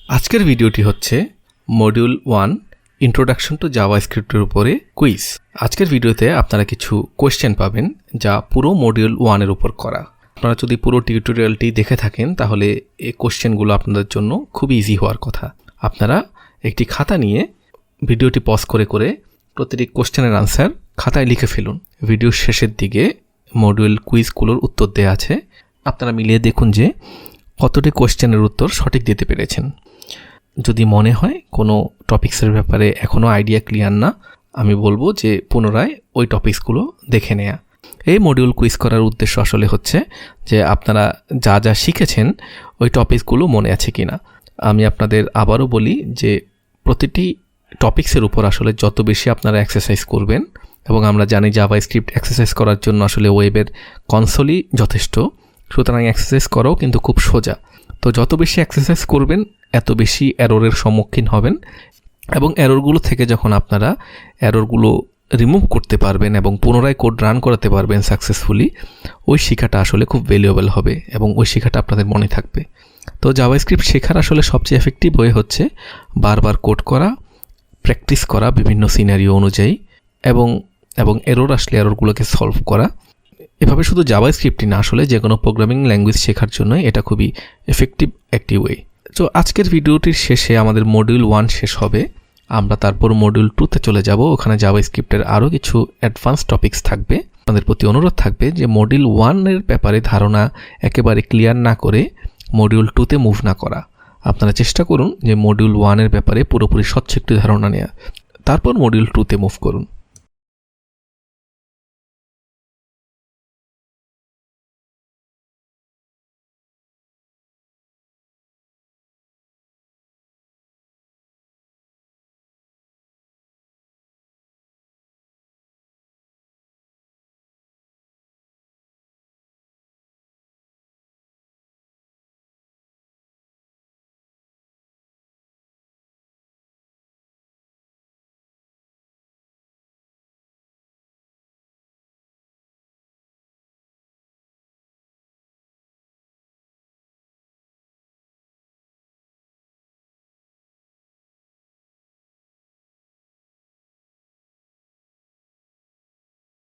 আজকের ভিডিওটি হচ্ছে মডিউল 1 ইন্ট্রোডাকশন টু জাভাস্ক্রিপ্টের উপরে কুইজ। আজকের ভিডিওতে আপনারা কিছু কোয়েশ্চেন পাবেন যা পুরো মডিউল 1 এর উপর করা। আপনারা যদি পুরো টিউটোরিয়ালটি দেখে থাকেন তাহলে এই কোয়েশ্চেনগুলো আপনাদের জন্য খুব ইজি হওয়ার কথা। আপনারা একটি খাতা নিয়ে ভিডিওটি পজ করে করে প্রতিটি কোয়েশ্চেনের আনসার খাতায় লিখে ফেলুন। ভিডিওর শেষের দিকে মডিউল কুইজগুলোর উত্তর দেওয়া আছে, আপনারা মিলিয়ে দেখুন যে কতটি কোয়েশ্চেনের উত্তর সঠিক দিতে পেরেছেন। যদি মনে হয় কোনো টপিক্সের ব্যাপারে এখনও আইডিয়া ক্লিয়ার না, আমি বলবো যে পুনরায় ওই টপিক্সগুলো দেখে নেয়া। এই মডিউল কুইজ করার উদ্দেশ্য আসলে হচ্ছে যে আপনারা যা যা শিখেছেন ওই টপিক্সগুলো মনে আছে কিনা। আমি আপনাদের আবারও বলি যে প্রতিটি টপিক্সের উপর আসলে যত বেশি আপনারা এক্সারসাইজ করবেন, এবং আমরা জানি জাভাস্ক্রিপ্ট এক্সারসাইজ করার জন্য আসলে ওয়েবের কনসোলই যথেষ্ট, সুতরাং এক্সারসাইজ করাও কিন্তু খুব সোজা। তো যত বেশি এক্সারসাইজ করবেন এত বেশি এররের সম্মুখীন হবেন, এবং এররগুলো থেকে যখন আপনারা এররগুলো রিমুভ করতে পারবেন এবং পুনরায় কোড রান করাতে পারবেন সাকসেসফুলি, ওই শেখাটা আসলে খুব ভ্যালুয়েবল হবে এবং ওই শেখাটা আপনাদের মনে থাকবে। তো জাভাস্ক্রিপ্ট শেখার আসলে সবচেয়ে এফেক্টিভ ওয়ে হচ্ছে বারবার কোড করা, প্র্যাকটিস করা বিভিন্ন সিনারিও অনুযায়ী, এবং এরর আসলে এররগুলোকে সলভ করা। এভাবে শুধু জাভাস্ক্রিপ্টই না, আসলে যে কোনো প্রোগ্রামিং ল্যাঙ্গুয়েজ শেখার জন্য এটা খুবই এফেক্টিভ একটি ওয়ে। তো আজকের ভিডিওটির শেষে আমাদের মডিউল 1 শেষ হবে, আমরা তারপর মডিউল 2তে চলে যাব। ওখানে জাভাস্ক্রিপ্টের আরও কিছু অ্যাডভান্স টপিকস থাকবে। আমাদের প্রতি অনুরোধ থাকবে যে মডিউল 1-এর ব্যাপারে ধারণা একেবারে ক্লিয়ার না করে মডিউল 2তে মুভ না করা। আপনারা চেষ্টা করুন যে মডিউল 1-এর ব্যাপারে পুরোপুরি স্বচ্ছ একটি ধারণা নেওয়া, তারপর মডিউল 2তে মুভ করুন।